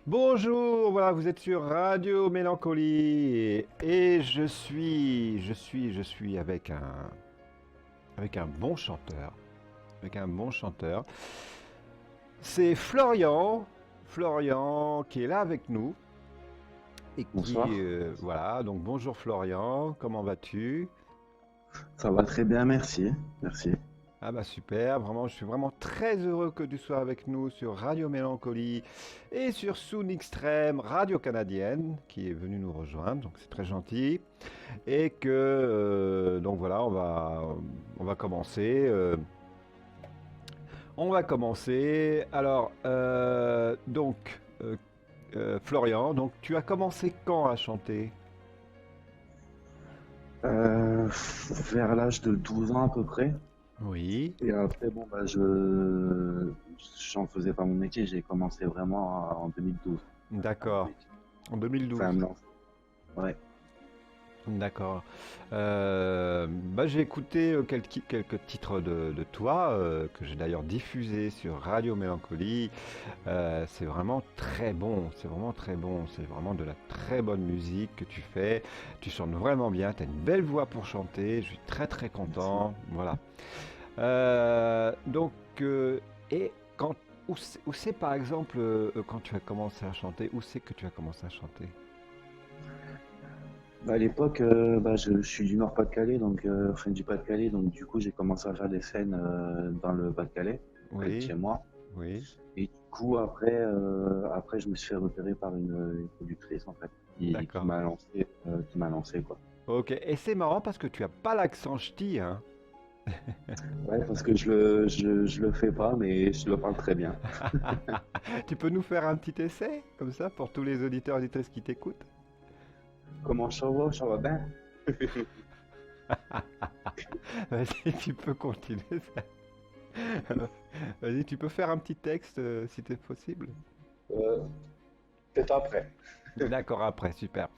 Bonjour, voilà, vous êtes sur Radio Mélancolie et je suis avec un bon chanteur, avec un bon chanteur. C'est Florian qui est là avec nous et qui, Bonsoir. voilà, donc bonjour Florian, comment vas-tu? Ça va très bien, merci. Merci. Ah bah super, vraiment, je suis vraiment très heureux que tu sois avec nous sur Radio Mélancolie et sur Soon Extrême, radio canadienne, qui est venue nous rejoindre, donc c'est très gentil. Et que, donc voilà, on va commencer. On va commencer. Alors, Florian, donc tu as commencé quand à chanter? Vers l'âge de 12 ans à peu près. Oui, Et après, bon, bah, j'en faisais pas mon métier. J'ai commencé vraiment en 2012 à faire mon d'accord, métier. en Enfin, 2012. non. Ouais. D'accord. Bah, j'ai écouté quelques titres de toi, que j'ai d'ailleurs diffusé sur Radio Mélancolie. C'est vraiment très bon, c'est vraiment très bon, c'est vraiment de la très bonne musique que tu fais. Tu chantes vraiment bien, tu as une belle voix pour chanter, je suis très très Merci. content. Voilà. Donc, et quand, où c'est par exemple, quand tu as commencé à chanter, où c'est que tu as commencé à chanter? Bah, à l'époque, bah, je suis du Nord-Pas-de-Calais, donc enfin du Pas-de-Calais, donc du coup j'ai commencé à faire des scènes dans le Pas-de-Calais, près de Oui, chez moi. oui, Et du coup après je me suis fait repérer par une productrice en fait, qui d'accord. m'a lancé quoi. Ok, et c'est marrant parce que tu as pas l'accent ch'ti, hein. Ouais, parce que je le fais pas, mais je le parle très bien. Tu peux nous faire un petit essai, comme ça, pour tous les auditeurs et auditrices qui t'écoutent? Comment ça va? Ça va bien? Vas-y, tu peux continuer. Vas-y, tu peux faire un petit texte, si c'est possible. Euh, Peut-être après. D'accord, après, super.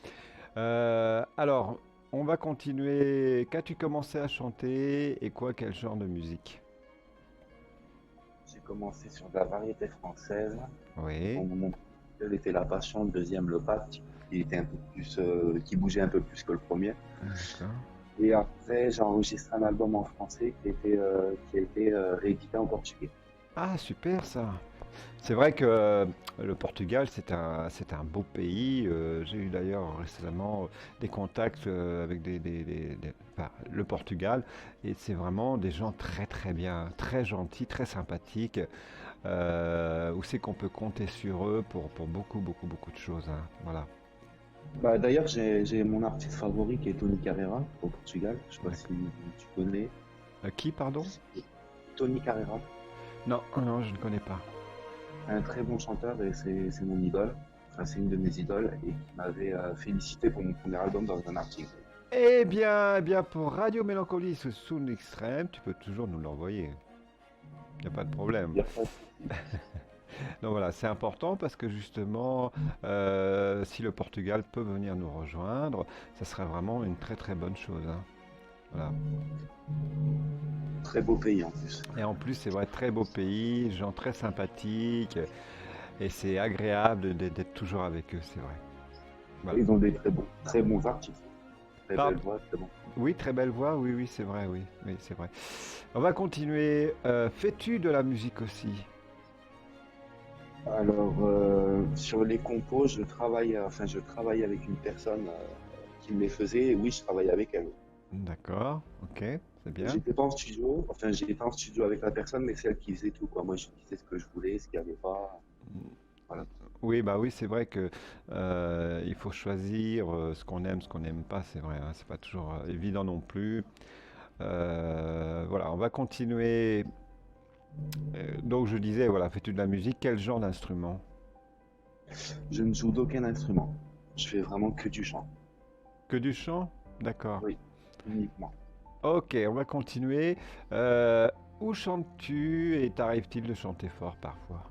Alors, on va continuer. Qu'as-tu commencé à chanter et quoi, quel genre de musique? J'ai commencé sur de la variété française. Oui, Mon premier était La Passion, le deuxième Le Pacte, qui était un peu plus, qui bougeait un peu plus que le premier. d'accord. Et après, j'ai enregistré un album en français qui a été réédité en portugais. Ah, super ça. C'est vrai que le Portugal, c'est un beau pays. J'ai eu d'ailleurs récemment des contacts avec enfin, le Portugal, et c'est vraiment des gens très très bien, très gentils, très sympathiques. Où c'est qu'on peut compter sur eux pour beaucoup beaucoup beaucoup de choses, hein. Voilà. Bah, d'ailleurs, j'ai mon artiste favori qui est Tony Carreira au Portugal. Je sais pas si D'accord. tu connais. Qui, pardon? Tony Carreira, Non, non, je ne connais pas. un très bon chanteur et c'est mon idole. Enfin, c'est une de mes idoles et qui m'avait félicité pour mon premier album dans un article. Eh bien, pour Radio Mélancolie ce Sound Extrême, tu peux toujours nous l'envoyer. Il n'y a pas de problème. Il n'y a pas de souci. Donc voilà, c'est important parce que justement, si le Portugal peut venir nous rejoindre, ça serait vraiment une très très bonne chose, hein. Voilà. Très beau pays en plus. Et en plus, c'est vrai, très beau pays, gens très sympathiques, et c'est agréable d'être toujours avec eux, c'est vrai. Voilà. Ils ont des très bons artistes. Très belle Pardon. voix, très bon. Oui, très belle voix, oui, oui, c'est vrai, oui, oui, c'est vrai. On va continuer. Fais-tu de la musique aussi? Alors, sur les compos, je travaille avec une personne qui me les faisait. Et oui, je travaille avec elle. D'accord, ok, c'est bien. J'étais pas en studio, enfin, j'étais pas en studio avec la personne, mais c'est elle qui faisait tout, quoi. Moi, je disais ce que je voulais, ce qu'il n'y avait pas. Voilà. Oui, bah oui, c'est vrai que il faut choisir ce qu'on aime, ce qu'on n'aime pas, c'est vrai, hein, c'est pas toujours évident non plus. Voilà, on va continuer. Donc je disais, voilà, fais-tu de la musique? Quel genre d'instrument? Je ne joue d'aucun instrument. Je fais vraiment que du chant. Que du chant? D'accord. Oui, uniquement. Ok, on va continuer. Euh, Où chantes-tu et t'arrive-t-il de chanter fort parfois?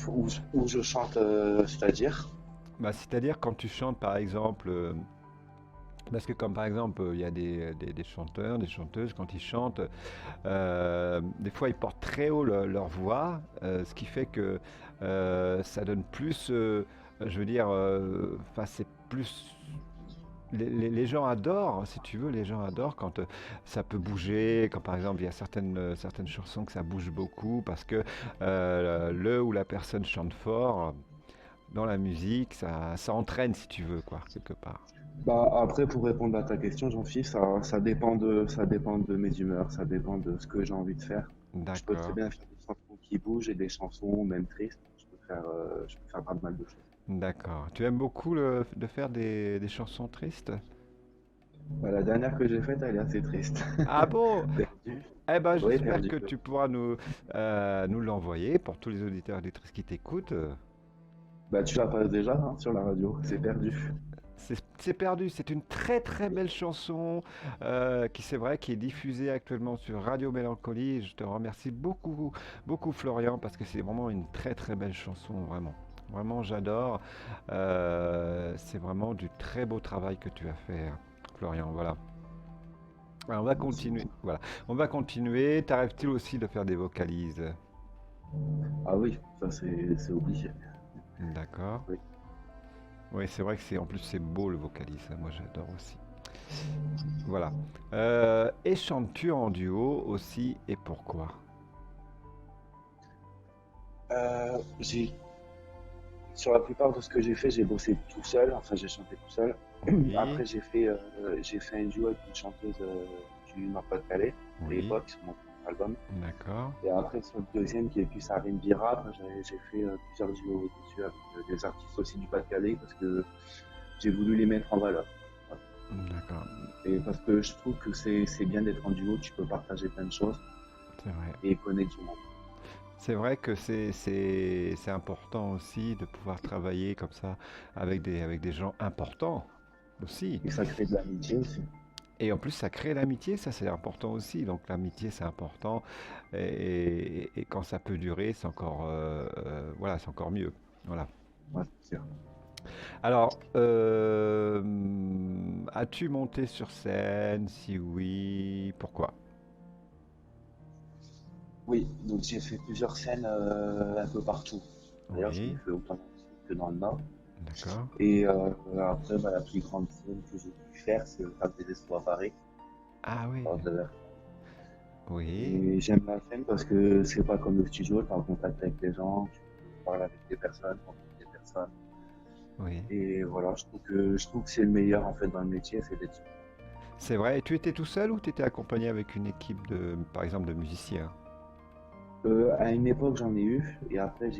Où je chante, c'est-à-dire. Bah, c'est-à-dire quand tu chantes par exemple Parce que comme par exemple, il y a des chanteurs, des chanteuses, quand ils chantent, des fois ils portent très haut leur voix, ce qui fait que ça donne plus, je veux dire, enfin c'est plus... Les gens adorent, si tu veux, les gens adorent quand ça peut bouger, quand par exemple il y a certaines chansons que ça bouge beaucoup parce que le ou la personne chante fort dans la musique, ça entraîne si tu veux, quoi, quelque part. Bah, après, pour répondre à ta question, Jean-Philippe, ça dépend de mes humeurs, ça dépend de ce que j'ai envie de faire. Je peux très D'accord. bien faire des chansons qui bougent et des chansons même tristes. Je peux faire pas mal de choses. D'accord. Tu aimes beaucoup de faire des chansons tristes? Bah, la dernière que j'ai faite, elle est assez triste. Ah bon? Perdu. Eh ben, Oui, j'espère perdu. que tu pourras nous l'envoyer pour tous les auditeurs et auditrices qui t'écoutent. Bah, tu la passes déjà hein, sur la radio, c'est perdu. C'est perdu, c'est une très très belle chanson qui c'est vrai qui est diffusée actuellement sur Radio Mélancolie. Je te remercie beaucoup beaucoup Florian parce que c'est vraiment une très très belle chanson vraiment. Vraiment j'adore. C'est vraiment du très beau travail que tu as fait Florian. Voilà. Alors, on va Merci continuer. beaucoup. Voilà. On va continuer. T'arrives-t-il aussi de faire des vocalises? Ah oui, ça c'est obligé. D'accord. Oui. Oui, c'est vrai que c'est en plus c'est beau le vocalise. Moi j'adore aussi. Voilà. Et chantes-tu en duo aussi et pourquoi? J'ai Sur la plupart de ce que j'ai fait, j'ai bossé tout seul, enfin j'ai chanté tout seul. Oui, Après j'ai fait un duo avec une chanteuse du Nord-Pas-de-Calais à oui, l'époque sur mon premier album. d'accord, Et après sur le deuxième qui est plus R&B rap, j'ai fait plusieurs duos dessus avec des artistes aussi du Pas-de-Calais parce que j'ai voulu les mettre en valeur. Voilà. d'accord. Et parce que je trouve que c'est bien d'être en duo, tu peux partager plein de choses C'est vrai. et connaître du monde. C'est vrai que c'est important aussi de pouvoir travailler comme ça avec des gens importants aussi. Et ça crée de l'amitié aussi. Et en plus, ça crée l'amitié, ça c'est important aussi. Donc l'amitié, c'est important. Et quand ça peut durer, c'est encore, voilà, c'est encore mieux. Voilà. Ouais, c'est sûr. Alors, as-tu monté sur scène? Si oui, pourquoi? Oui, donc j'ai fait plusieurs scènes un peu partout. D'ailleurs, j'en ai Oui, fait autant dans le sud que dans le nord. d'accord. Et après, bah, la plus grande scène que j'ai pu faire, c'est le Parc des Expos à Paris. Ah oui, Porte de Versailles. oui, Et j'aime la scène parce que c'est pas comme le studio, tu es en contact avec les gens, tu peux parler avec des personnes, rencontrer des personnes. oui. Et voilà, je trouve que c'est le meilleur en fait dans le métier, c'est d'être sûr. C'est vrai. Et tu étais tout seul ou tu étais accompagné avec une équipe de, par exemple, de musiciens? À une époque, j'en ai eu, et après quand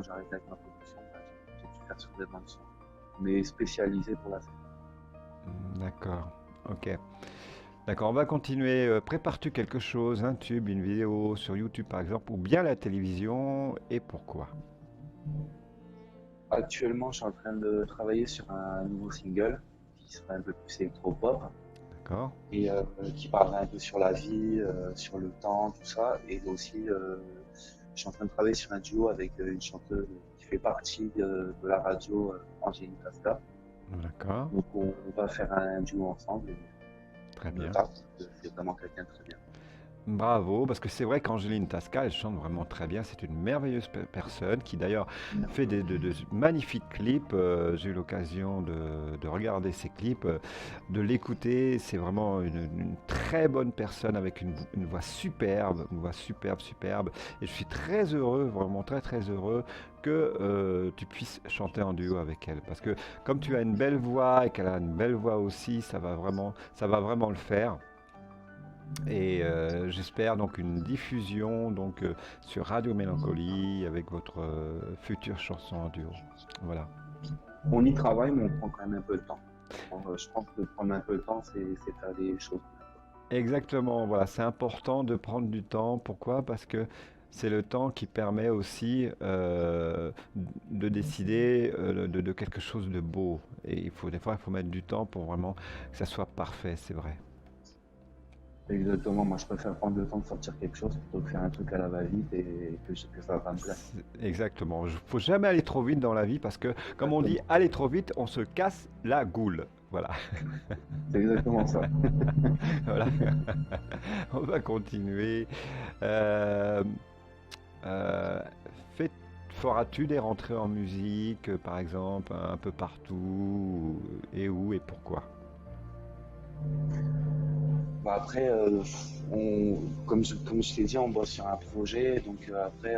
j'ai arrêté avec ma production, bah, j'ai dû faire sur des bandes son, mais spécialisé pour la scène. D'accord. Ok. D'accord, on va continuer. Prépares-tu quelque chose, un tube, une vidéo sur YouTube par exemple, ou bien la télévision, et pourquoi? Actuellement, je suis en train de travailler sur un nouveau single qui sera un peu plus électro-pop D'accord? et qui parlera un peu sur la vie, sur le temps, tout ça. Et aussi, je suis en train de travailler sur un duo avec une chanteuse qui fait partie de la radio Angélique Casca. D'accord. Donc, on va faire un duo ensemble et Très on me bien. tarde parce que c'est vraiment quelqu'un de très bien. Bravo, parce que c'est vrai qu'Angéline Tasca, elle chante vraiment très bien. C'est une merveilleuse personne qui d'ailleurs fait de magnifiques clips. J'ai eu l'occasion de regarder ses clips, de l'écouter. C'est vraiment une très bonne personne avec une voix superbe, une voix superbe, superbe. Et je suis très heureux, vraiment très très heureux que tu puisses chanter en duo avec elle. Parce que comme tu as une belle voix et qu'elle a une belle voix aussi, ça va vraiment le faire. Et j'espère donc une diffusion donc sur Radio Mélancolie avec votre future chanson en duo. Voilà. On y travaille, mais on prend quand même un peu de temps. Je pense que prendre un peu de temps, c'est faire les choses. Exactement, voilà, c'est important de prendre du temps. Pourquoi? Parce que c'est le temps qui permet aussi de décider de quelque chose de beau. Et des fois, il faut mettre du temps pour vraiment que ça soit parfait, c'est vrai. Exactement, moi je préfère prendre le temps de sortir quelque chose plutôt que faire un truc à la va-vite et que ça va me plaire. Exactement. Il faut jamais aller trop vite dans la vie parce que, comme on dit, Exactement. aller trop vite, on se casse la goule. Voilà, C'est exactement ça. voilà. On va continuer. Euh, euh, fais- Feras-tu des rentrées en musique, par exemple, un peu partout, et où et pourquoi? Bah après, comme je t'ai dit, on bosse sur un projet, donc après,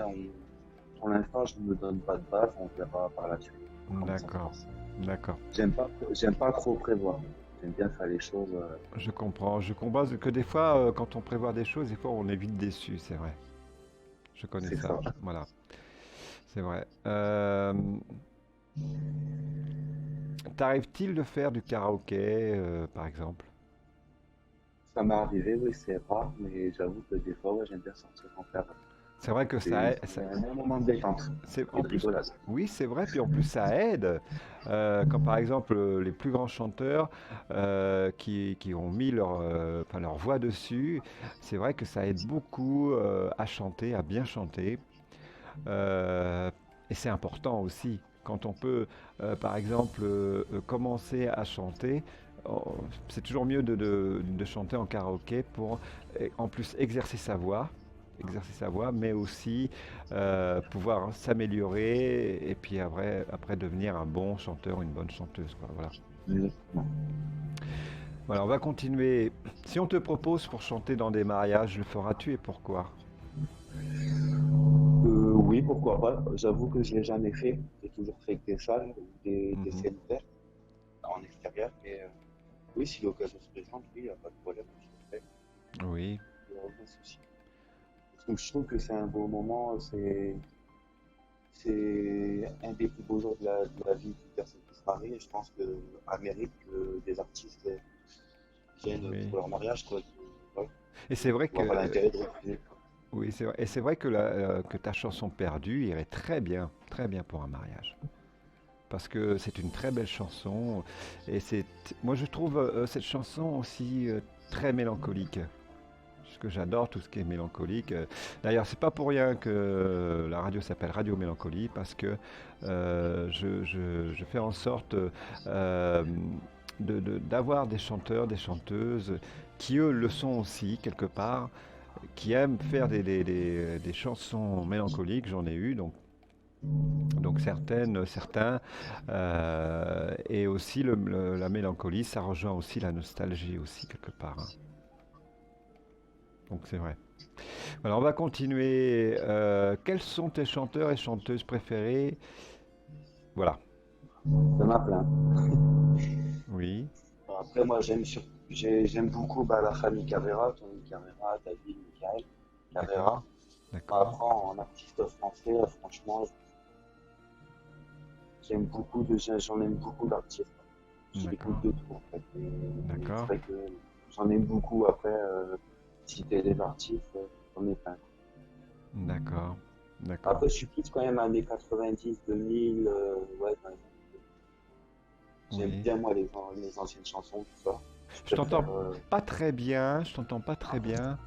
pour l'instant, je ne me donne pas de base, on verra par la suite comment ça se D'accord, passe. d'accord. J'aime pas trop prévoir. J'aime bien faire les choses. Je comprends. Je comprends que des fois, quand on prévoit des choses, des fois, on est vite déçu, c'est vrai. Je connais C'est ça. ça. Voilà, c'est vrai. T'arrive-t-il de faire du karaoké, par exemple? Ça m'est arrivé, oui, c'est rare, mais j'avoue que des fois, ouais, j'aime bien sortir en faire. C'est vrai que C'est un bon moment de détente et en de plus, rigolade. oui, c'est vrai. Puis en plus, ça aide. Quand par exemple les plus grands chanteurs qui ont mis enfin, leur voix dessus, c'est vrai que ça aide beaucoup à chanter, à bien chanter. Euh, et c'est important aussi. Quand on peut, par exemple, commencer à chanter, oh, c'est toujours mieux de chanter en karaoké pour, en plus, exercer sa voix, mais aussi pouvoir s'améliorer et puis après devenir un bon chanteur, une bonne chanteuse, quoi. Voilà. Exactement. Voilà, on va continuer. Si on te propose pour chanter dans des mariages, le feras-tu et pourquoi? Oui, pourquoi pas. J'avoue que je l'ai jamais fait. J'ai toujours fait que des salles ou des Mhm. scènes ouvertes en extérieur. Mais oui, si l'occasion se présente, oui, il n'y a pas de problème. Je le fais. Oui, Il n'y a aucun souci. Parce que je trouve que c'est un beau moment. C'est un des plus beaux jours de la vie d'une personne qui se marie. Et je pense qu'elle mérite que des artistes viennent oui. pour leur mariage, quoi. Ouais. Et c'est vrai Je vois pas que l'intérêt de refuser, quoi. Oui, c'est vrai. Et c'est vrai que, que ta chanson perdue irait très bien pour un mariage. Parce que c'est une très belle chanson. Et moi je trouve cette chanson aussi très mélancolique. Parce que j'adore tout ce qui est mélancolique. D'ailleurs, c'est pas pour rien que la radio s'appelle Radio Mélancolie, parce que je fais en sorte euh, d'avoir des chanteurs, des chanteuses qui eux le sont aussi quelque part, qui aiment faire des chansons mélancoliques, j'en ai eu, donc certains, et aussi la mélancolie, ça rejoint aussi la nostalgie aussi quelque part, hein. Donc c'est vrai. Voilà, on va continuer. Quels sont tes chanteurs et chanteuses préférés? Voilà. Il y en a plein. Oui, Après, moi, j'aime beaucoup bah, la famille Carrera, Tony Carrera, David, Michael d'accord, Carrera. d'accord, Après, en artiste français, franchement, j'en aime beaucoup d'artistes. J'écoute d'accord, de tout, en fait. Et c'est d'accord, vrai que j'en aime beaucoup. Après, citer les artistes, j'en ai plein. d'accord, d'accord. Après, je suis plus quand même années 90, 2000, ouais, dans les années 2000. J'aime Oui. bien, moi, les anciennes chansons, tout ça. Je Je t'entends préfère. pas très bien, je t'entends pas très bien.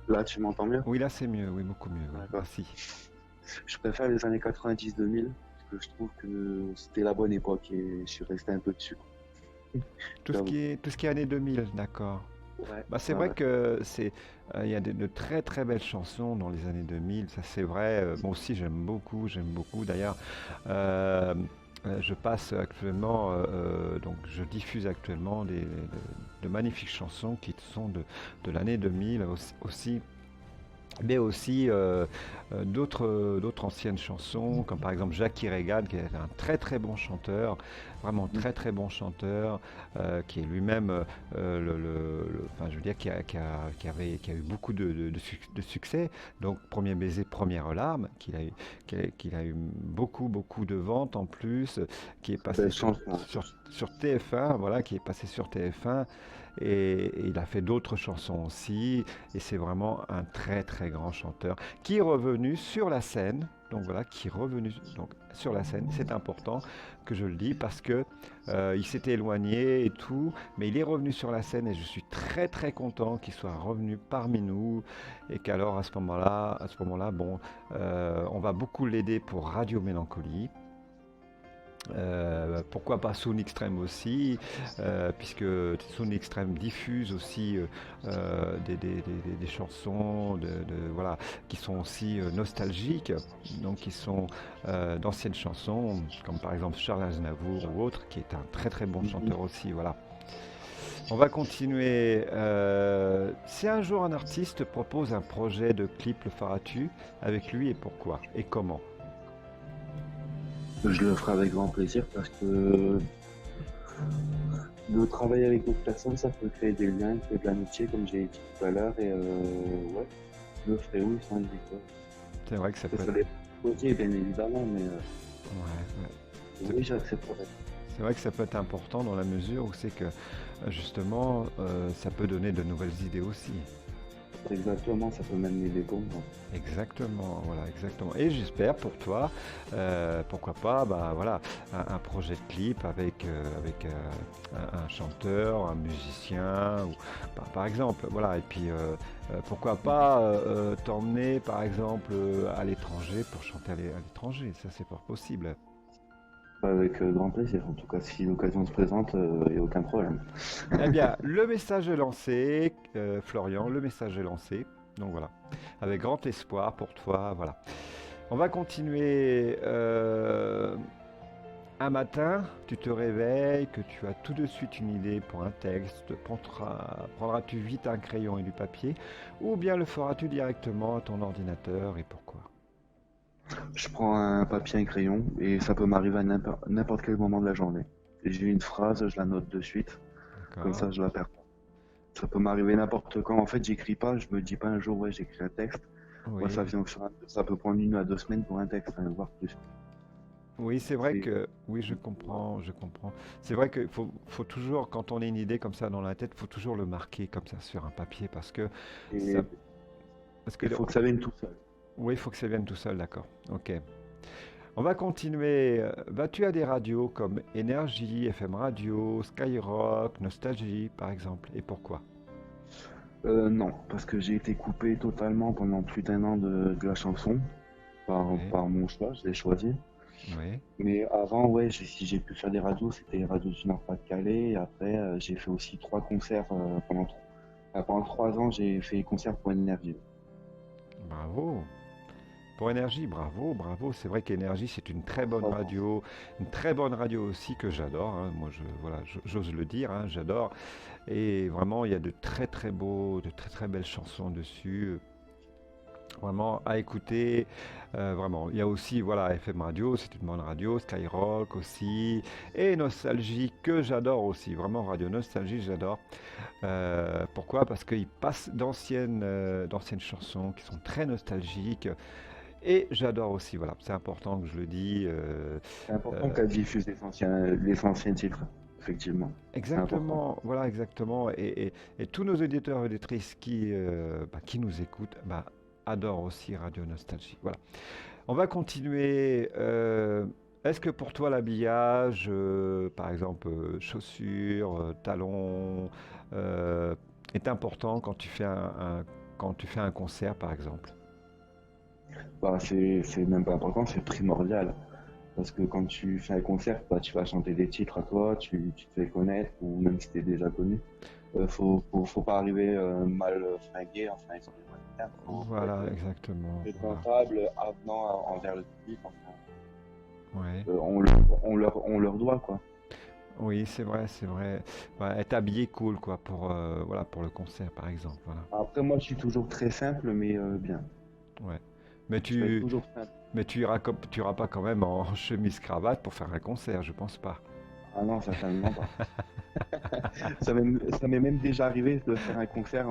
Là, tu m'entends mieux? Oui, là c'est mieux, oui, beaucoup mieux, oui, D'accord. merci. Je préfère les années 90-2000 parce que je trouve que c'était la bonne époque et je suis resté un peu dessus. J'avoue. Tout ce qui est années 2000, d'accord. Ouais, Bah, c'est ouais, vrai ouais. que il y a de très très belles chansons dans les années 2000, ça c'est vrai. Moi aussi j'aime beaucoup, j'aime beaucoup. D'ailleurs, euh, je passe actuellement, donc je diffuse actuellement de magnifiques chansons qui sont de l'année 2000 aussi, mais aussi d'autres anciennes chansons, comme par exemple Jackie Reagan, qui est un très très bon chanteur, vraiment Mm. très très bon chanteur, qui est lui-même, enfin je veux dire, qui a eu beaucoup de succès. Donc Premier baiser, première larme, qu'il a eu beaucoup beaucoup de ventes en plus, qui est passé Belle chanson en plus. sur TF1, voilà, qui est passé sur TF1. Et il a fait d'autres chansons aussi, et c'est vraiment un très très grand chanteur qui est revenu sur la scène. Donc voilà, qui est revenu donc, sur la scène. C'est important que je le dise parce que il s'était éloigné et tout, mais il est revenu sur la scène et je suis très très content qu'il soit revenu parmi nous et qu'alors à ce moment-là, bon, on va beaucoup l'aider pour Radio Mélancolie. Pourquoi pas Sound Extreme aussi, puisque Sound Extreme diffuse aussi des chansons voilà, qui sont aussi nostalgiques, donc qui sont d'anciennes chansons, comme par exemple Charles Aznavour ou autre, qui est un très très bon Mhm. chanteur aussi. Voilà. On va continuer. Si un jour un artiste propose un projet de clip, le feras-tu avec lui et pourquoi et comment? Je le ferai avec grand plaisir parce que de travailler avec d'autres personnes, ça peut créer des liens, créer de l'amitié, comme j'ai dit tout à l'heure. Et ouais, je le ferai, oui, sans hésiter. C'est vrai que ça peut Après, ça être. dépend du côté, bien évidemment, mais Ouais, ouais. C'est oui, j'accepterai. c'est vrai que ça peut être important dans la mesure où c'est que justement ça peut donner de nouvelles idées aussi. Exactement, ça peut m'amener des bons. Exactement, voilà, exactement. Et j'espère pour toi, pourquoi pas, bah voilà, un projet de clip avec un chanteur, un musicien, ou, par exemple, voilà. Et puis pourquoi pas t'emmener, par exemple, à l'étranger pour chanter à l'étranger. Ça, c'est pas possible. Avec grand plaisir. En tout cas, si l'occasion se présente, il n'y a aucun problème. Eh bien, le message est lancé, Florian, le message est lancé. Donc voilà, avec grand espoir pour toi, voilà. On va continuer. Un matin, tu te réveilles, que tu as tout de suite une idée pour un texte, prendras-tu vite un crayon et du papier, ou bien le feras-tu directement à ton ordinateur et pourquoi? Je prends un papier et un crayon et ça peut m'arriver à n'importe quel moment de la journée. Et j'ai une phrase, je la note de suite, comme D'accord? ça je la perds pas. Ça peut m'arriver n'importe quand. En fait, j'écris pas, je me dis pas un jour, ouais, j'écris un texte. Moi, ça Oui. vient ça peut prendre 1 à 2 semaines pour un texte, hein, voire plus. Oui, c'est vrai C'est, que, oui, je comprends, je comprends. C'est vrai qu'il faut toujours, quand on a une idée comme ça dans la tête, il faut toujours le marquer comme ça sur un papier ça, et parce que, il faut que ça vienne tout seul. oui, il faut que ça vienne tout seul, d'accord. Ok. On va continuer. Vas-tu à des radios comme Énergie, FM Radio, Skyrock, Nostalgie, par exemple, et pourquoi? Non, parce que j'ai été coupé totalement pendant plus d'1 an de la chanson Oui, par mon choix, je l'ai choisi. oui, Mais avant, ouais, si j'ai pu faire des radios, c'était les radios du Nord-Pas-de-Calais. Et après, j'ai fait aussi 3 concerts pendant 3 ans. J'ai fait des concerts pour Énergie. bravo. Pour Énergie, bravo, bravo. C'est vrai qu'Énergie, c'est Trois ans. une très bonne radio aussi que j'adore, hein. Moi, voilà, j'ose le dire, hein, j'adore. Et vraiment, il y a de très très belles chansons dessus. Vraiment à écouter, vraiment. Il y a aussi, voilà, FM Radio, c'est une bonne radio, Skyrock aussi, et Nostalgie, que j'adore aussi, vraiment Radio Nostalgie, j'adore. Pourquoi? Parce qu'ils passent d'anciennes chansons qui sont très nostalgiques, et j'adore aussi, voilà, c'est important que je le dise. C'est important Euh, qu'elle diffuse les anciens titres, effectivement. C'est important. Exactement, voilà, exactement. Et tous nos auditeurs et auditrices qui nous écoutent, bah, adorent aussi Radio Nostalgie. Voilà. On va continuer. Est-ce que pour toi l'habillage, par exemple chaussures, talons, euh, est important quand tu fais quand tu fais un concert, par exemple? C'est même pas important, c'est primordial. Parce que quand tu fais un concert, bah, tu vas chanter des titres à toi, tu te fais connaître, ou même si t'es déjà connu. Faut pas arriver mal fringué, enfin, excusez-moi le terme, faut Voilà, être exactement. Voilà. présentable, avenant envers le public, enfin, Ouais. on leur doit, quoi. Oui, c'est vrai, c'est vrai. Ouais, être habillé cool, quoi, voilà, pour le concert, par exemple. Voilà. Après, moi, je suis toujours très simple, mais bien. Ouais. Mais Je vais être tu, toujours simple. mais tu iras pas quand même en chemise cravate pour faire un concert, je pense pas. Ah non, certainement pas. Ça m'est même déjà arrivé de faire un concert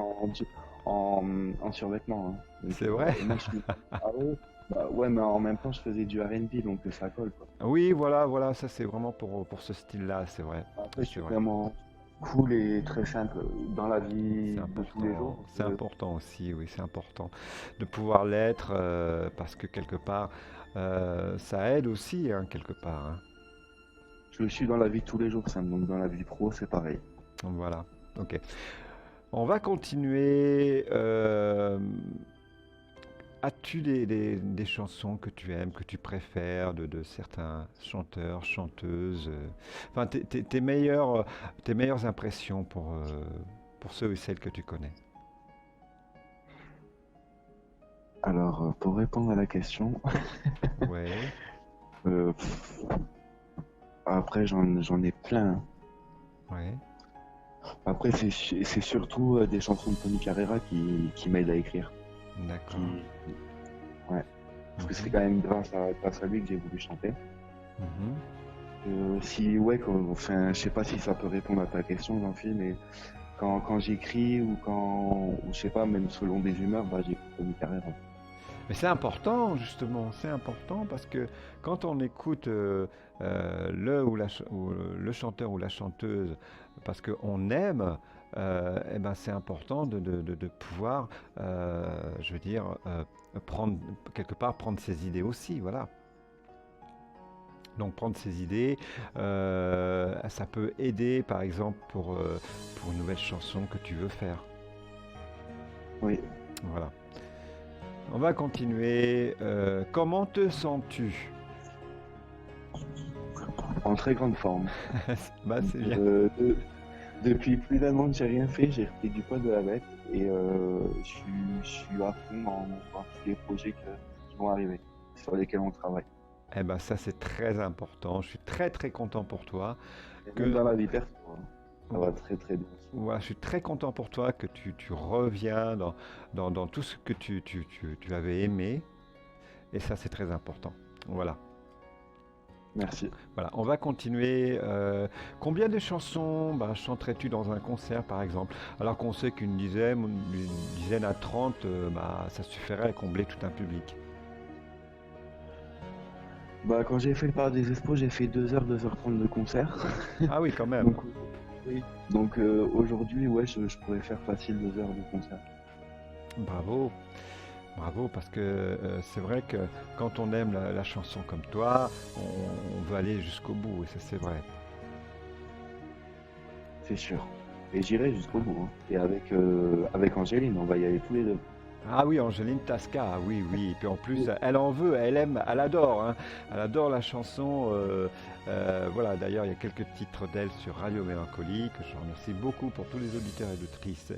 en survêtement, hein. Donc, C'est vrai? et moi, je suis. Ah ouais? Bah ouais, mais en même temps, je faisais du R&B, donc ça colle, quoi. Oui, voilà, voilà, ça c'est vraiment pour ce style-là, c'est vrai. Après, je C'est suis vrai. vraiment cool et très simple dans la vie de tous les jours. C'est important aussi, oui, c'est important de pouvoir l'être parce que quelque part, ça aide aussi, hein, quelque part, hein. Je le suis dans la vie de tous les jours, simple. Donc dans la vie pro, c'est pareil. Donc voilà, ok. On va continuer. As-tu des chansons que tu aimes, que tu préfères de certains chanteurs, chanteuses, enfin tes meilleures impressions pour ceux et celles que tu connais? Alors, pour répondre à la question, Ouais, pff, après, j'en ai plein, hein. ouais, Après, c'est surtout des chansons de Tony Carrera qui m'aident à écrire. d'accord. Qui, ouais. Parce que c'est Mhm, quand même grâce à lui que j'ai voulu chanter. mhm. Si, ouais, enfin, je sais pas si ça peut répondre à ta question, Jean-Philippe, mais quand j'écris ou je sais pas, même selon des humeurs, bah, j'écoute Tony Carrera. Mais c'est important, justement, c'est important parce que quand on écoute le chanteur ou la chanteuse parce qu'on aime, eh ben c'est important de pouvoir, je veux dire, prendre, quelque part, prendre ses idées aussi, voilà. Donc prendre ses idées, ça peut aider, par exemple, pour une nouvelle chanson que tu veux faire. Oui, Voilà. On va continuer. Comment te sens-tu? en très grande forme. Bah, c'est bien. Depuis plus d'un an que j'ai rien fait, j'ai repris du poids de la bête et je suis à fond dans tous les projets qui vont arriver, sur lesquels on travaille. Eh ben ça c'est très important. Je suis très très content pour toi Et même que dans la vie perso, hein, ça va très très bien aussi. voilà, je suis très content pour toi que tu reviens dans tout ce que tu avais aimé et ça c'est très important. Voilà. Merci. Voilà, on va continuer. Combien de chansons chanterais-tu dans un concert par exemple? Alors qu'on sait qu'une dizaine à 30, ça suffirait à combler tout un public. Bah, quand j'ai fait le Parc des Expos, j'ai fait 2 heures 30 de concert. Ah oui, quand même. Donc, oui. Donc aujourd'hui, ouais, je pourrais faire facile 2 heures de concert. Bravo. Bravo, parce que c'est vrai que quand on aime la chanson comme toi, on veut aller jusqu'au bout, et ça c'est vrai. C'est sûr. Et j'irai jusqu'au bout, hein. Et avec Angéline, on va y aller tous les deux. Ah oui, Angéline Tasca, ah oui, oui. Et puis en plus, Oui. elle en veut, elle aime, elle adore, hein. Elle adore la chanson. Voilà, d'ailleurs, il y a quelques titres d'elle sur Radio Mélancolie, que je remercie beaucoup pour tous les auditeurs et auditrices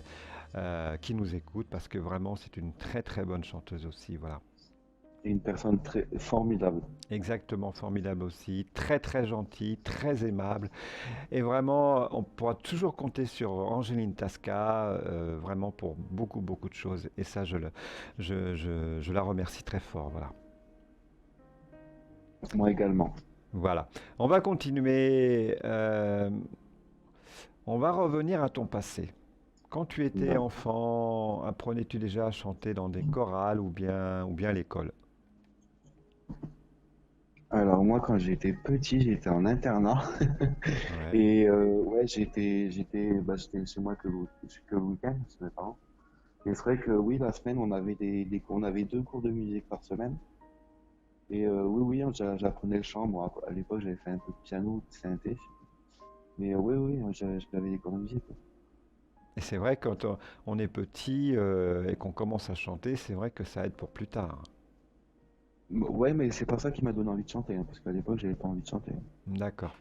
qui nous écoutent, parce que vraiment, c'est une très très bonne chanteuse aussi, voilà. C'est une personne très formidable. Exactement, formidable aussi, très très gentille, très aimable. Et vraiment, on pourra toujours compter sur Angéline Tasca, vraiment pour beaucoup, beaucoup de choses. Et ça, je la remercie très fort. Voilà. Moi également. Voilà. On va continuer. On va revenir à ton passé. Quand tu étais D'accord. enfant, apprenais-tu déjà à chanter dans des chorales ou bien à l'école? Alors moi, quand j'étais petit, j'étais en internat Ouais. et ouais, j'étais chez moi que le week-end chez mes parents. Et c'est vrai que oui, la semaine, on avait on avait 2 cours de musique par semaine. Et oui, oui, hein, j'apprenais le chant. Moi, à l'époque, j'avais fait un peu de piano, de synthé. Mais oui, oui, j'avais des cours de musique. Ouais. Et c'est vrai, quand on est petit et qu'on commence à chanter, c'est vrai que ça aide pour plus tard. Ouais, mais c'est pas ça qui m'a donné envie de chanter, hein, parce qu'à l'époque, j'avais pas envie de chanter. D'accord,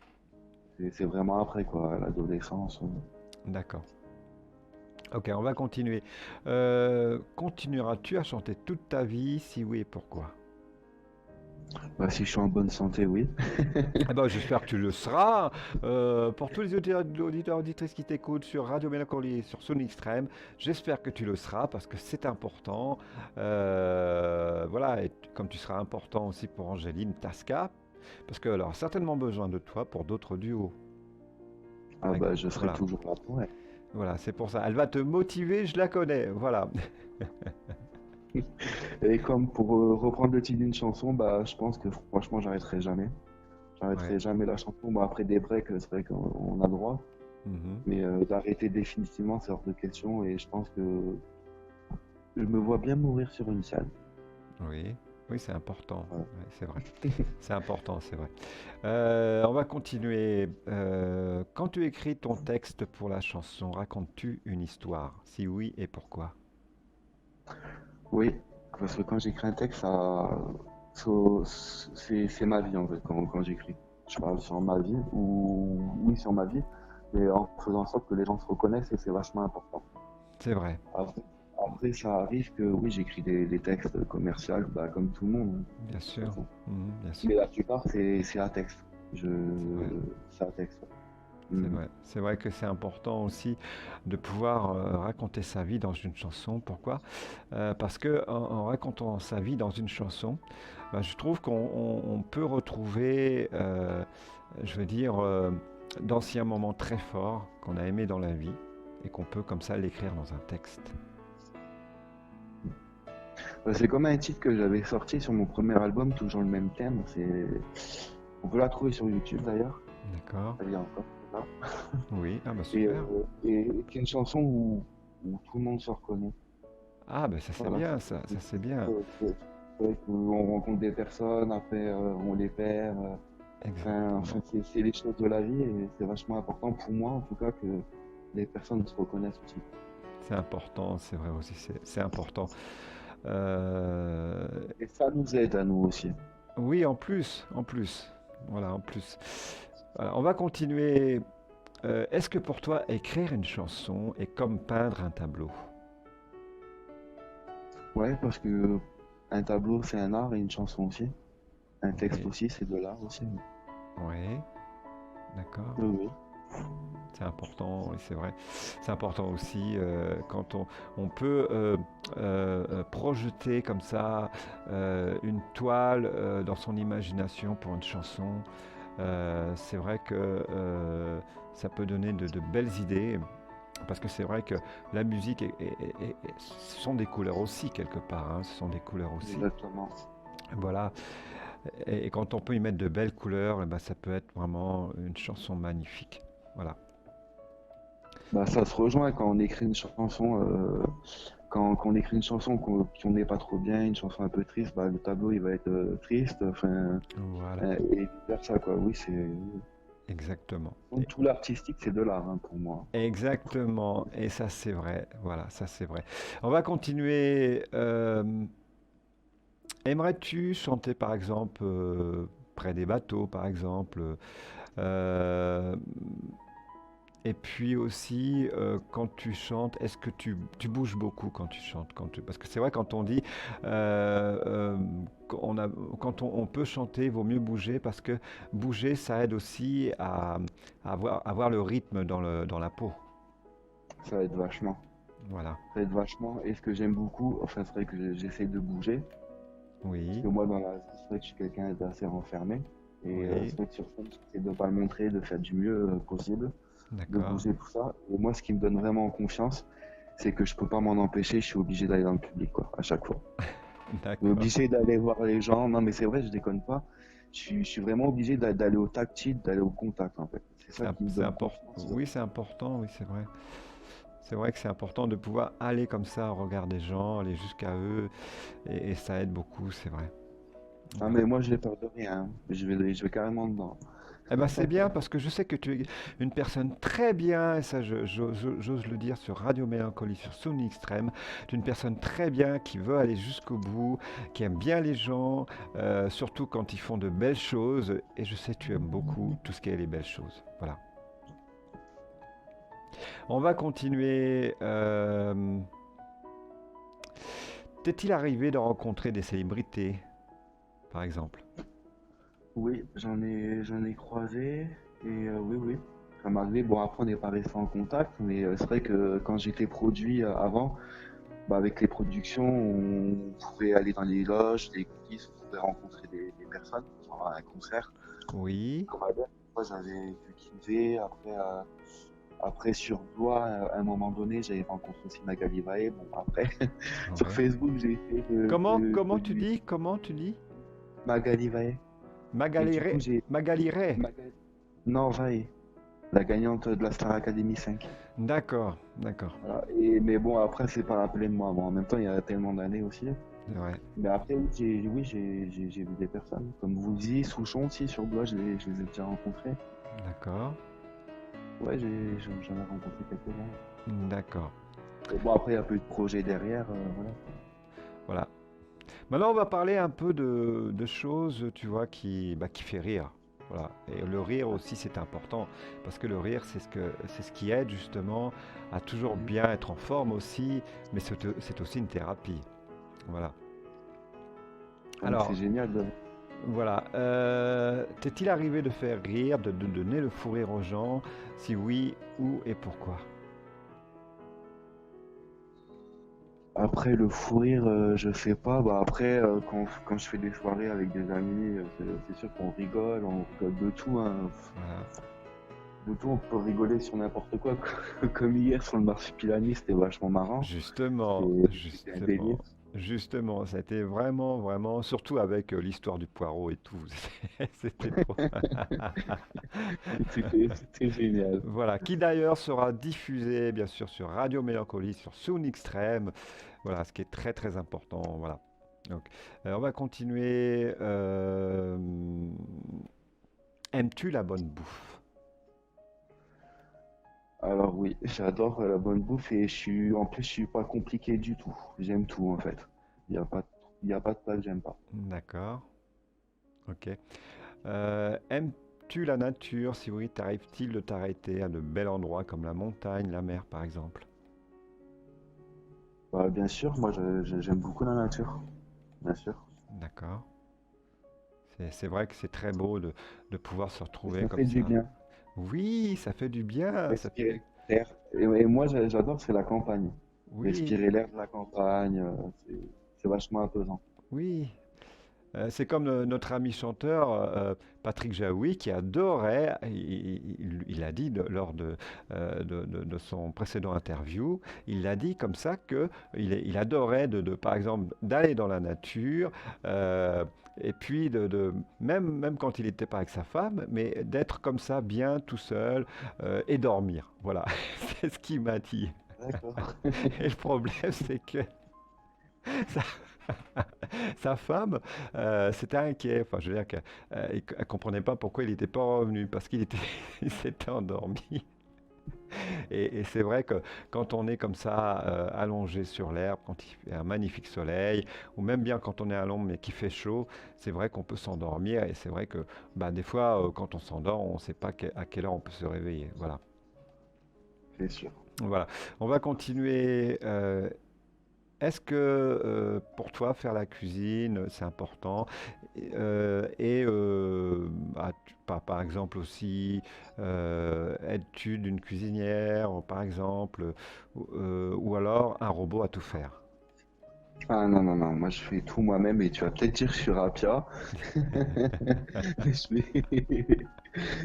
C'est vraiment après, quoi, à l'adolescence. d'accord. Ok, on va continuer. Continueras-tu à chanter toute ta vie? Si oui, et pourquoi? Bah, si je suis en bonne santé, oui. Eh ben, j'espère que tu le seras. Pour tous les auditeurs auditrices qui t'écoutent sur Radio Mélancolie et sur Sony Extrême, j'espère que tu le seras parce que c'est important. Voilà, et comme tu seras important aussi pour Angéline Tasca, parce qu'elle aura certainement besoin de toi pour d'autres duos. Ah bah, je serai Voilà, toujours là pour elle. voilà, c'est pour ça. Elle va te motiver, je la connais. Voilà. Et comme pour reprendre le titre d'une chanson, bah, je pense que franchement, j'arrêterai jamais. Ouais. J'arrêterai jamais la chanson. Bon, après des breaks, c'est vrai qu'on a le droit. Mhm. Mais d'arrêter définitivement, c'est hors de question. Et je pense que je me vois bien mourir sur une scène. Oui, oui, c'est important. Voilà. Ouais, c'est vrai. C'est important, c'est vrai. On va continuer. Quand tu écris ton texte pour la chanson, racontes-tu une histoire? Si oui, et pourquoi? Oui. parce que quand j'écris un texte, c'est ma vie en fait, quand j'écris. Je parle sur ma vie, ou oui, sur ma vie, mais en faisant en sorte que les gens se reconnaissent et c'est vachement important. C'est vrai, Après, ça arrive que oui, j'écris des textes commerciaux, bah, comme tout le monde, hein, bien de toute sûr. façon. Bien sûr. Mais la plupart, c'est à texte. Je... C'est vrai. C'est à texte. C'est Mm. vrai. C'est vrai que c'est important aussi de pouvoir raconter sa vie dans une chanson. Pourquoi? Parce que en racontant sa vie dans une chanson, ben, je trouve qu'on peut retrouver, je veux dire, d'anciens moments très forts qu'on a aimés dans la vie et qu'on peut comme ça l'écrire dans un texte. C'est comme un titre que j'avais sorti sur mon premier album, toujours le même thème. On peut la trouver sur YouTube d'ailleurs. D'accord? Elle y est encore là. Oui. Ah bah Et, super. c'est une chanson où tout le monde se reconnaît. Ah bah ça c'est Voilà. bien ça. Ça c'est bien. C'est vrai qu'on rencontre des personnes, après on les perd. Exactement. C'est les choses de la vie et c'est vachement important pour moi en tout cas que les personnes se reconnaissent aussi. C'est important, c'est vrai aussi, c'est important. Euh, Et ça nous aide à nous aussi. oui, en plus, voilà, en plus. Voilà, on va continuer. Est-ce que pour toi, écrire une chanson est comme peindre un tableau? Ouais, parce que un tableau c'est un art et une chanson aussi. Un texte Oui, aussi, c'est de l'art aussi. oui, d'accord. Oui, oui. C'est important, oui, c'est vrai. C'est important aussi quand on peut projeter comme ça une toile dans son imagination pour une chanson. C'est vrai que ça peut donner de belles idées. Parce que c'est vrai que la musique, ce sont des couleurs aussi quelque part, hein, ce sont des couleurs aussi. Exactement. Voilà. Et quand on peut y mettre de belles couleurs, eh ben, ça peut être vraiment une chanson magnifique. Voilà. Bah, ça se rejoint quand on écrit une chanson, quand on écrit une chanson qu'on n'est pas trop bien, une chanson un peu triste, bah, le tableau il va être triste, enfin, Voilà. et vice versa quoi. Oui, c'est Exactement. donc, tout l'artistique c'est de l'art hein, pour moi. Exactement. Et ça, c'est vrai. Voilà, ça, c'est vrai. On va continuer. Aimerais-tu chanter, par exemple, près des bateaux, par exemple euh, et puis aussi, quand tu chantes, est-ce que tu bouges beaucoup quand tu chantes parce que c'est vrai quand on dit, qu'on a quand on peut chanter, il vaut mieux bouger parce que bouger, ça aide aussi à avoir le rythme dans la peau. Ça aide vachement. Voilà. Ça aide vachement. Et ce que j'aime beaucoup, enfin c'est vrai que j'essaie de bouger. Parce Oui, que moi dans la vie, c'est vrai que je suis quelqu'un d'assez renfermé. Et oui, c'est vrai que sur scène, j'essaie de pas le montrer, de faire du mieux possible, de d'accord, bouger tout ça. Et moi ce qui me donne vraiment confiance, c'est que je peux pas m'en empêcher, je suis obligé d'aller dans le public quoi, à chaque fois. Je suis d'accord. obligé d'aller voir les gens. Non mais c'est vrai, je déconne pas. Je suis vraiment obligé d'aller au tactile, d'aller au contact en fait. C'est ça qui me C'est donne important. confiance. Oui, c'est important, oui, c'est vrai. C'est vrai que c'est important de pouvoir aller comme ça au regard des gens, aller jusqu'à eux, et ça aide beaucoup, c'est vrai. Ah Voilà. mais moi j'ai peur de rien, hein. Je vais carrément dedans. Eh ben c'est bien parce que je sais que tu es une personne très bien, et ça j'ose le dire sur Radio Mélancolie, sur Sony Extrême, tu es une personne très bien qui veut aller jusqu'au bout, qui aime bien les gens, surtout quand ils font de belles choses, et je sais que tu aimes beaucoup tout ce qui est les belles choses. Voilà. On va continuer. T'est-il arrivé de rencontrer des célébrités, par exemple? Oui, j'en ai croisé et oui, oui, ça m'est arrivé. Bon, après, on n'est pas resté en contact, mais c'est vrai que quand j'étais produit avant, bah, avec les productions, on pouvait aller dans les loges, les coulisses, on pouvait rencontrer des personnes pendant un concert. Oui. Comme Adèle, moi, j'avais vu Kinvé. Après sur Blois, à un moment donné, j'avais rencontré aussi Magali Vaé. Bon, après, sur Ouais. Facebook, j'ai essayé Comment tu dis? Comment tu dis? Magali Vaé. Et du coup, Magalire, j'ai Magalire. Magali... Non, Vaé. La gagnante de la Star Academy 5. D'accord, d'accord. Voilà. Mais bon, après, c'est pas rappelé de moi. Bon, en même temps, il y a tellement d'années aussi. C'est vrai. Mais après, j'ai vu des personnes. Comme vous le disiez, Souchon aussi, sur Blois, je les ai déjà rencontrés. D'accord. Ouais, j'en ai rencontré quelques-uns. D'accord. Et bon, après, il y a peu de projets derrière. Voilà. Voilà. Maintenant, on va parler un peu de choses, tu vois, qui fait rire. Voilà. Et le rire aussi, c'est important, parce que le rire, c'est ce qui aide justement à toujours Mhm. bien être en forme aussi, mais c'est aussi une thérapie. Voilà. Donc c'est Alors, génial de... voilà. T'est-il arrivé de faire rire, de donner le fou rire aux gens? Si oui, où et pourquoi? Après le fou rire, je sais pas. Bah après, quand je fais des soirées avec des amis, c'est sûr on rigole de tout, hein. Voilà. De tout, on peut rigoler sur n'importe quoi. Comme hier sur le marsupilami, c'était vachement marrant. Justement, C'était un délire. justement, ça a été vraiment, vraiment, surtout avec l'histoire du poireau et tout. C'était trop. C'était génial. Voilà, qui d'ailleurs sera diffusé bien sûr sur Radio Mélancolie, sur Sound Extrême. Voilà, ce qui est très très important. Voilà. Donc, on va continuer. Aimes-tu la bonne bouffe? Alors oui, j'adore la bonne bouffe et en plus, je suis pas compliqué du tout. J'aime tout en fait. Il y a pas, il y a pas de plat que j'aime pas. D'accord, ok. Aimes-tu la nature? Si oui, t'arrive-t-il de t'arrêter à de bels endroits comme la montagne, la mer par exemple? Bah, bien sûr, moi j'aime beaucoup la nature, bien sûr. D'accord. C'est vrai que c'est très beau de pouvoir se Et retrouver ça comme fait du ça. bien, Oui, ça fait du bien. respirer l'air. Et moi j'adore, c'est la campagne. Oui, Respirer l'air de la campagne, c'est vachement apaisant. oui. C'est comme notre ami chanteur Patrick Jaoui qui adorait, il a dit lors de son précédent interview, il a dit comme ça que il adorait par exemple d'aller dans la nature et puis même quand il n'était pas avec sa femme, mais d'être comme ça bien tout seul et dormir. Voilà, c'est ce qu'il m'a dit. D'accord. Et le problème c'est que sa, sa femme s'était inquiet. Enfin, je veux dire qu'elle elle comprenait pas pourquoi il n'était pas revenu parce il s'était endormi. Et c'est vrai que quand on est comme ça allongé sur l'herbe, quand il fait un magnifique soleil, ou même bien quand on est à l'ombre mais qu'il fait chaud, c'est vrai qu'on peut s'endormir. Et c'est vrai que bah, des fois, quand on s'endort, on ne sait pas à quelle heure on peut se réveiller. Voilà. C'est sûr. Voilà. On va continuer. Est-ce que pour toi, faire la cuisine, c'est important? Par exemple aussi, aides-tu d'une cuisinière, par exemple, ou alors un robot à tout faire? Ah non, non, non, moi je fais tout moi-même et tu vas peut-être dire que je suis rapia. Mais je fais, mais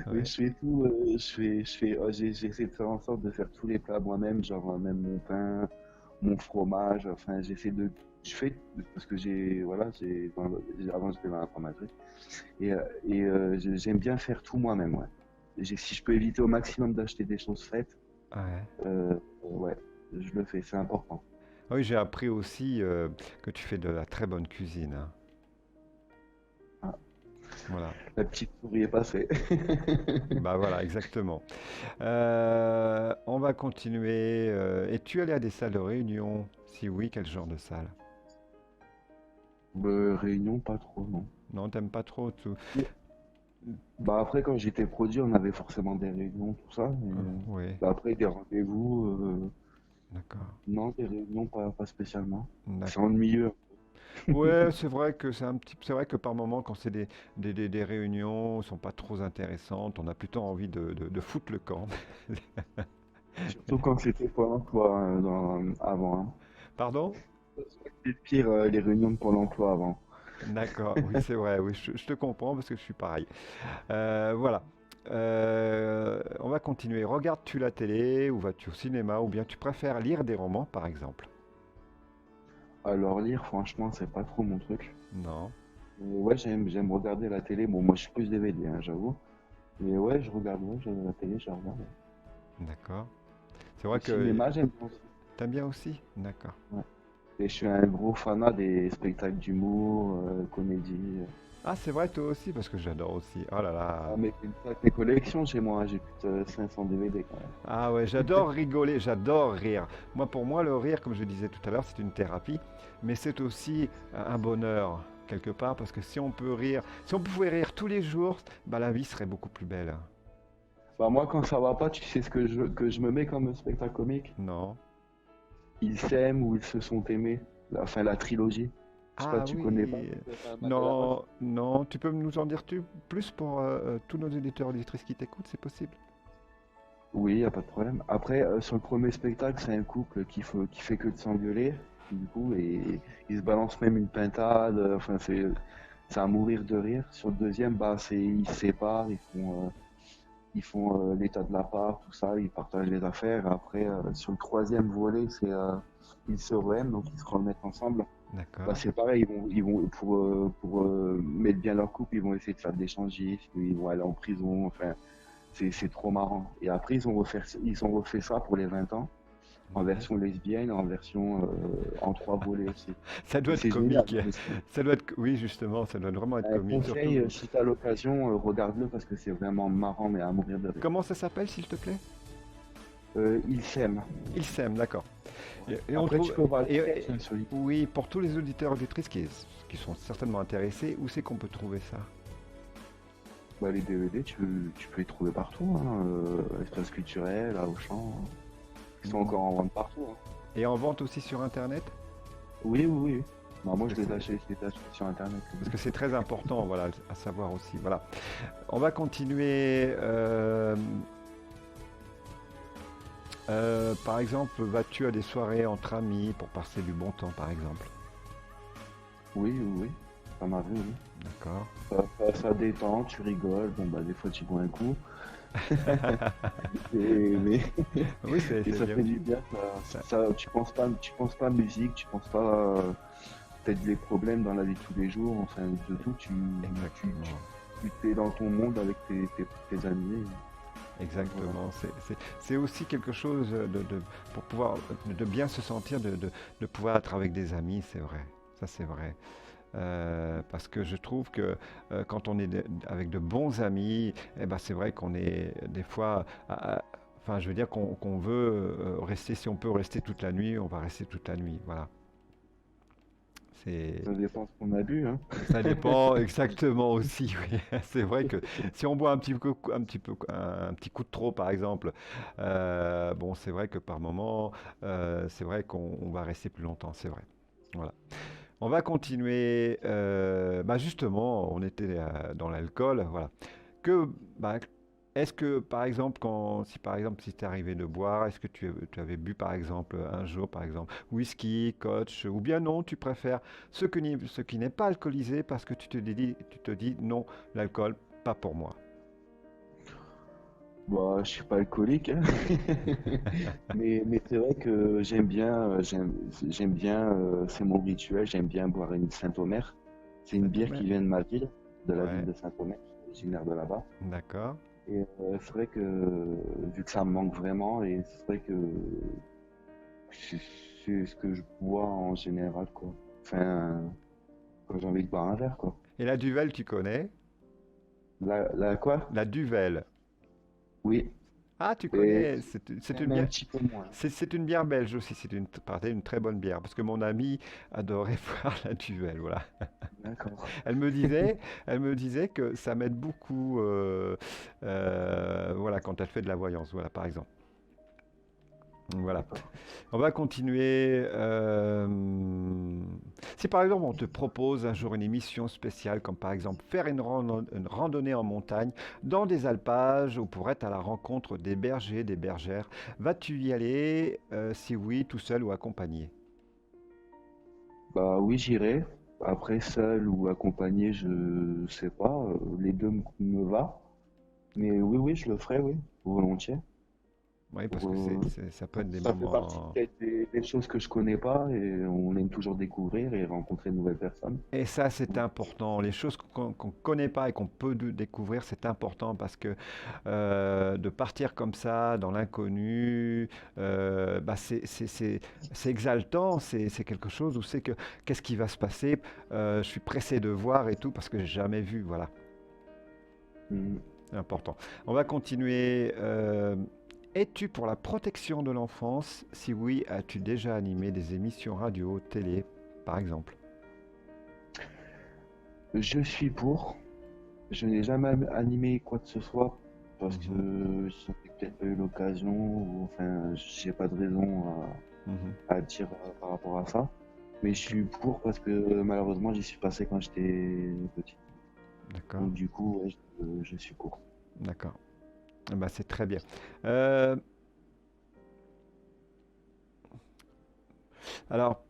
Ouais. je fais tout, j'essaie de faire en sorte de faire tous les plats moi-même, genre même mon pain, mon fromage, enfin je fais, parce que voilà, avant j'étais dans l'informatique, j'aime bien faire tout moi-même, ouais. Si je peux éviter au maximum d'acheter des choses faites, Ouais. ouais, je le fais, c'est important. Ah oui, j'ai appris aussi que tu fais de la très bonne cuisine, hein. Ah, Voilà. la petite souris est passée. Bah voilà, exactement. On va continuer. Es-tu allé à des salles de réunion? Si oui, quel genre de salle? Réunion, pas trop, non. Non, t'aimes pas trop tout. Bah après, quand j'étais produit, on avait forcément des réunions, tout ça. Oui, Bah après, des rendez-vous, d'accord, non, des réunions, pas spécialement. C'est d'accord. ennuyeux. Ouais, c'est vrai que c'est vrai que par moment, quand c'est des réunions, sont pas trop intéressantes, on a plutôt envie de foutre le camp. Surtout quand c'était Pôle emploi avant, hein. Pardon? C'est pire, les réunions de Pôle emploi avant. D'accord, oui, c'est vrai, oui, je te comprends parce que je suis pareil. Voilà. On va continuer. Regardes-tu la télé ou vas-tu au cinéma ou bien tu préfères lire des romans, par exemple? Alors lire, franchement, c'est pas trop mon truc. Non, Ouais, j'aime regarder la télé. Bon, moi, je suis plus DVD, hein, j'avoue. Mais ouais, ouais, la télé, je regarde. d'accord. C'est Le vrai que cinéma, j'aime bien aussi. t'aimes bien aussi? D'accord. Ouais. Et je suis un gros fanat des spectacles d'humour, comédie. Ah, c'est vrai, toi aussi, parce que j'adore aussi. Oh là Ah, là. mais c'est une sacrée collection chez moi, hein. J'ai plus de 500 DVD quand même. Ah ouais, j'adore rigoler, j'adore rire. Moi, pour moi, le rire, comme je disais tout à l'heure, c'est une thérapie, mais c'est aussi un bonheur, quelque part, parce que si on peut rire, si on pouvait rire tous les jours, bah, la vie serait beaucoup plus belle. Bah, moi, quand ça va pas, tu sais ce que je me mets comme spectacle comique? Non? Ils s'aiment ou ils se sont aimés. Enfin, la trilogie. Je sais pas, Ah tu connais pas oui. Mandela Pass? Non, non, tu peux nous en dire plus pour tous nos éditeurs et auditrices qui t'écoutent, c'est possible? Oui, y a pas de problème. Après, sur le premier spectacle, c'est un couple qui fait que de s'engueuler, du coup, et ils se balancent même une pintade. Enfin, c'est à mourir de rire. Sur le deuxième, bah, ils se séparent, ils font l'état de l'appart, tout ça, ils partagent les affaires. Après, sur le troisième volet, ils se remettent, donc ils se remettent ensemble. Bah, D'accord. c'est pareil, ils vont pour mettre bien leur couple, ils vont essayer de faire des échangistes, ils vont aller en prison. Enfin, c'est trop marrant. Et après, ils ont refait ça pour les 20 ans, en Ouais. version lesbienne, en version en 3 volets aussi. Ça doit Et être c'est génial. comique. Non, Ça doit être, oui, justement, ça doit vraiment être un comique, conseil, surtout. si tu as l'occasion, regarde-le parce que c'est vraiment marrant, mais à mourir de rire. Comment ça s'appelle, s'il te plaît? Ils s'aiment. Il s'aime, d'accord. Ouais. Et on Après, tu trouve. peux voir le Et, sketch hein, sur YouTube. oui, pour tous les auditeurs et auditrices qui sont certainement intéressés, où c'est qu'on peut trouver ça? Bah, les DVD, tu peux les trouver partout, hein, espace culturel, à Auchan, hein. Ils sont encore en vente partout, hein. Et en vente aussi sur Internet? Oui, oui, oui. Bah, moi, Parce que c'est je les achète sur Internet. parce que c'est très important, voilà, à savoir aussi. Voilà. On va continuer. Par exemple, vas-tu à des soirées entre amis pour passer du bon temps, par exemple? Oui, oui, oui. Ça m'arrive, oui. D'accord. Ça détend, tu rigoles. Bon, bah, des fois, tu bois un coup. Et, mais, Oui, et c'est ça bien fait du aussi. bien. Ça- Tu penses pas musique, tu penses pas peut-être les problèmes dans la vie de tous les jours. Enfin, de tout, exactement. tu es dans ton monde avec tes amis. Voilà. Exactement. C'est aussi quelque chose pour pouvoir de bien se sentir, de pouvoir être avec des amis, c'est vrai. Ça, c'est vrai. Parce que je trouve que quand on est avec de bons amis, eh ben, c'est vrai qu'on est des fois, enfin, je veux dire qu'on veut rester, si on peut rester toute la nuit, on va rester toute la nuit. Voilà. C'est, Ça dépend ce qu'on a bu, hein. ça dépend exactement aussi. Oui. C'est vrai que si on boit un petit coup de trop, par exemple, bon, c'est vrai que par moment, c'est vrai qu'on va rester plus longtemps. C'est vrai. Voilà. On va continuer. Bah justement, on était dans l'alcool, voilà. Que, bah, est-ce que, par exemple, si par exemple, si t'es arrivé de boire, est-ce que tu avais bu, par exemple, un jour, par exemple, whisky, scotch, ou bien non, tu préfères ce qui n'est pas alcoolisé parce que tu te dis non, l'alcool, pas pour moi. Bah, je suis pas alcoolique, hein. Mais c'est vrai que j'aime bien, c'est mon rituel, j'aime bien boire une Saint-Omer. C'est une bière Saint-Omer? qui vient de ma ville, de la ville Ouais, de Saint-Omer, je suis originaire de là-bas. d'accord. Et c'est vrai que, vu que ça me manque vraiment, et c'est vrai que c'est c'est ce que je bois en général, quoi. Enfin, quand j'ai envie de boire un verre, quoi. Et la Duvel, tu connais? La quoi? La Duvel. Oui, Ah, tu et, connais, c'est une mais un bière. petit peu moins. C'est une bière belge aussi, une très bonne bière, parce que mon ami adorait boire la Duvel, voilà. D'accord. Elle me disait, elle me disait que ça m'aide beaucoup, voilà, quand elle fait de la voyance, voilà, par exemple. Voilà. D'accord. On va continuer. Si par exemple on te propose un jour une émission spéciale, comme par exemple faire une randonnée en montagne dans des alpages ou pour être à la rencontre des bergers, des bergères, vas-tu y aller? Si oui, tout seul ou accompagné? Bah oui, j'irai. Après, seul ou accompagné, je sais pas. Les deux me va. Mais oui, oui, je le ferai, oui. Volontiers. Oui, parce pour, que ça peut être des ça fait partie moments. des choses que je connais pas et on aime toujours découvrir et rencontrer de nouvelles personnes. Et ça, c'est important. Les choses qu'on connaît pas et qu'on peut découvrir, c'est important parce que de partir comme ça dans l'inconnu, bah c'est exaltant. C'est quelque chose où c'est que qu'est-ce qui va se passer. Je suis pressé de voir et tout parce que j'ai jamais vu. Voilà, Mm. c'est important. On va continuer. Es-tu pour la protection de l'enfance? Si oui, as-tu déjà animé des émissions radio, télé, par exemple? Je suis pour. Je n'ai jamais animé quoi que ce soit parce que Mhm, je n'ai peut-être pas eu l'occasion ou enfin j'ai pas de raison mhm. à dire par rapport à ça. Mais je suis pour parce que malheureusement j'y suis passé quand j'étais petit. D'accord, Donc du coup ouais, je suis pour. d'accord. Ah bah, c'est très bien. Euh, alors,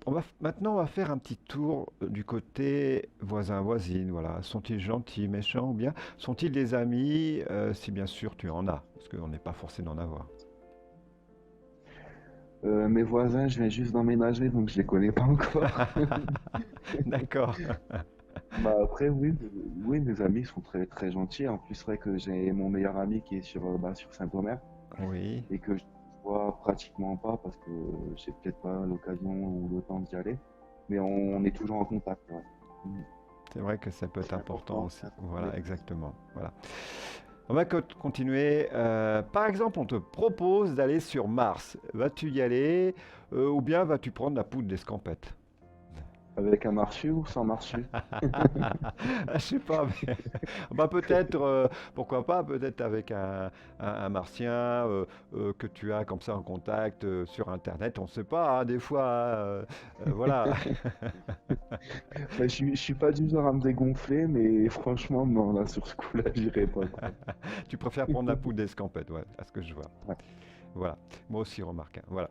maintenant, on va faire un petit tour du côté voisin-voisine. Voilà. Sont-ils gentils, méchants ou bien sont-ils des amis si bien sûr tu en as, parce qu'on n'est pas forcé d'en avoir. Mes voisins, je viens juste d'emménager donc je les connais pas encore. D'accord. Bah après oui, oui mes amis sont très très gentils. En plus c'est vrai que j'ai mon meilleur ami qui est sur Saint-Omer. Oui, Et que je vois pratiquement pas parce que j'ai peut-être pas l'occasion ou le temps d'y aller. Mais on est toujours en contact. Ouais. Mm. c'est vrai que ça peut être C'est important important, aussi. c'est important Voilà, d'être. exactement. Voilà. On va continuer. Par exemple, on te propose d'aller sur Mars. Vas-tu y aller ou bien vas-tu prendre la poudre d'escampette? Avec un marchu ou sans marchu? Je sais pas, mais bah peut-être, pourquoi pas, peut-être avec un martien que tu as comme ça en contact sur Internet, on ne sait pas, hein, des fois, hein, voilà. Bah, je suis pas du genre à me dégonfler, mais franchement, non, là, sur ce coup-là, j'irai pas, quoi. Tu préfères prendre la poudre d'escampette, ouais, à ce que je vois. Ouais. Voilà, moi aussi remarque, hein, voilà.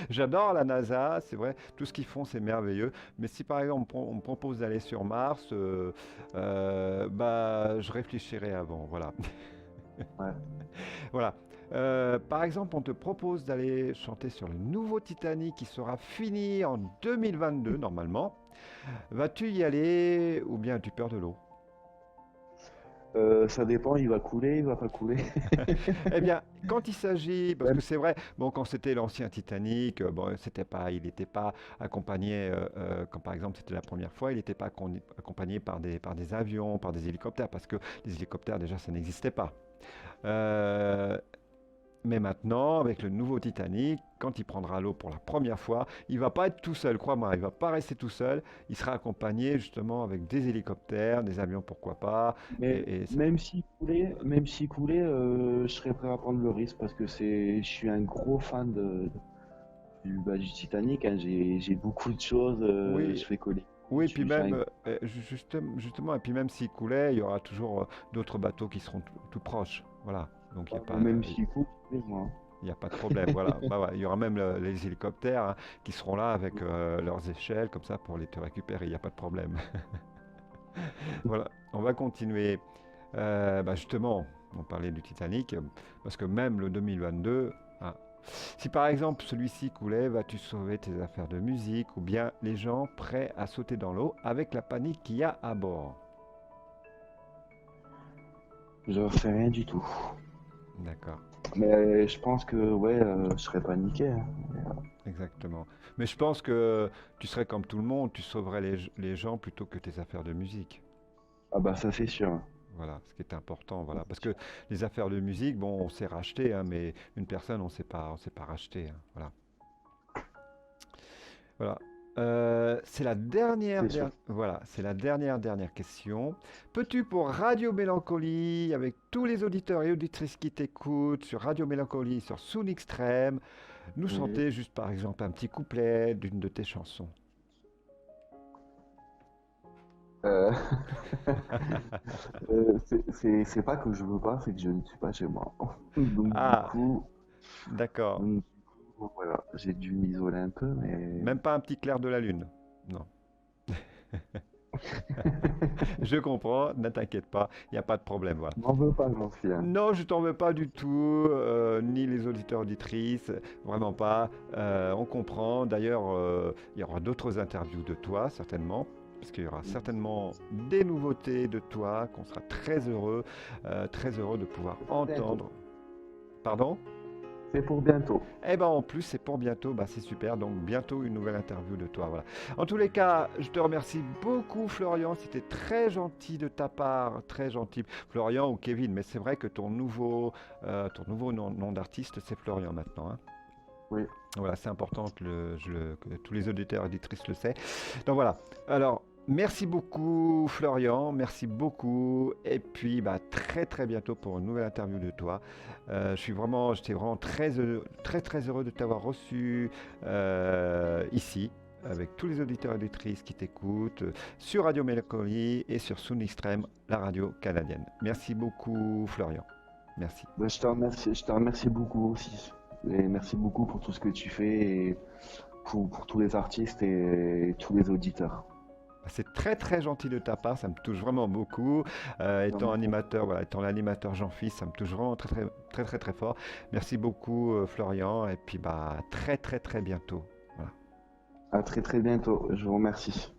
J'adore la NASA, c'est vrai, tout ce qu'ils font c'est merveilleux, mais si par exemple on me propose d'aller sur Mars, bah je réfléchirai avant, voilà. Ouais. Voilà. Par exemple, on te propose d'aller chanter sur le nouveau Titanic qui sera fini en 2022 normalement. Vas-tu y aller ou bien as-tu peur de l'eau? Ça dépend, il va couler, il va pas couler. Eh bien, quand il s'agit, parce que Même, c'est vrai, bon, quand c'était l'ancien Titanic, bon, il n'était pas accompagné, quand par exemple c'était la première fois, il n'était pas accompagné par des avions, par des hélicoptères, parce que les hélicoptères déjà ça n'existait pas. Euh, Mais maintenant, avec le nouveau Titanic, quand il prendra l'eau pour la première fois, il va pas être tout seul, crois-moi, il va pas rester tout seul. Il sera accompagné justement avec des hélicoptères, des avions, pourquoi pas. mais Et ça- même s'il coulait, je serais prêt à prendre le risque parce que je suis un gros fan du Titanic. Hein. J'ai beaucoup de choses, Oui, je fais coller. oui, Je puis suis, je suis même, un justement, et puis même s'il coulait, il y aura toujours d'autres bateaux qui seront tout proches. Voilà, donc mais même s'il coule, moi. il y a pas de problème. Voilà, bah, ouais, il y aura même les hélicoptères hein, qui seront là avec leurs échelles comme ça pour les te récupérer. Il n'y a pas de problème. Voilà, on va continuer. Bah justement, on parlait du Titanic, parce que même le 2022, ah, si par exemple celui-ci coulait, vas-tu sauver tes affaires de musique ou bien les gens prêts à sauter dans l'eau avec la panique qu'il y a à bord? Je fais rien du tout. D'accord, Mais je pense que ouais, je serais paniqué. Hein. exactement. Mais je pense que tu serais comme tout le monde, tu sauverais les gens plutôt que tes affaires de musique. Ah bah ça c'est sûr. Voilà, ce qui est important, Ça, voilà. c'est Parce que sûr. les affaires de musique, bon, on sait racheter, hein, mais une personne, on sait pas racheter, hein, voilà. Voilà. C'est la C'est sûr. voilà, c'est la dernière question. Peux-tu pour Radio Mélancolie, avec tous les auditeurs et auditrices qui t'écoutent sur Radio Mélancolie, sur Soon Extrême, nous Oui. chanter juste par exemple un petit couplet d'une de tes chansons? Euh, c'est pas que je veux pas, c'est que je ne suis pas chez moi. Donc du Ah, coup, d'accord. donc, voilà, j'ai dû m'isoler un peu, mais Même pas un petit clair de la lune. Non. Je comprends, ne t'inquiète pas, il n'y a pas de problème. Voilà. M'en veux pas, j'en suis. Hein. Non, je t'en veux pas du tout, ni les auditeurs auditrices, vraiment pas. On comprend. D'ailleurs, il y aura d'autres interviews de toi, certainement. Parce qu'il y aura certainement des nouveautés de toi, qu'on sera très heureux de pouvoir C'est pour bientôt. entendre. Pardon? C'est pour bientôt. Eh ben en plus c'est pour bientôt, bah c'est super, donc bientôt une nouvelle interview de toi, voilà. En tous les cas, je te remercie beaucoup Florian, c'était très gentil de ta part, très gentil. Florian ou Kevin, mais c'est vrai que ton nouveau nom d'artiste c'est Florian maintenant, hein. Oui. Voilà, c'est important que tous les auditeurs et auditrices le sait. Donc voilà. Alors, merci beaucoup Florian, merci beaucoup. Et puis, bah, très bientôt pour une nouvelle interview de toi. J'étais vraiment très heureux de t'avoir reçu ici. Avec tous les auditeurs et auditrices qui t'écoutent sur Radio Mélancolie et sur Sound Extreme, la radio canadienne. Merci beaucoup Florian. Merci. Ben, je te remercie beaucoup aussi. Et merci beaucoup pour tout ce que tu fais et pour tous les artistes et tous les auditeurs. C'est très gentil de ta part, ça me touche vraiment beaucoup. Étant Vraiment. animateur, voilà, étant l'animateur Jean-Fils, ça me touche vraiment très fort. Merci beaucoup Florian, et puis bah très bientôt. Voilà. À très bientôt. Je vous remercie.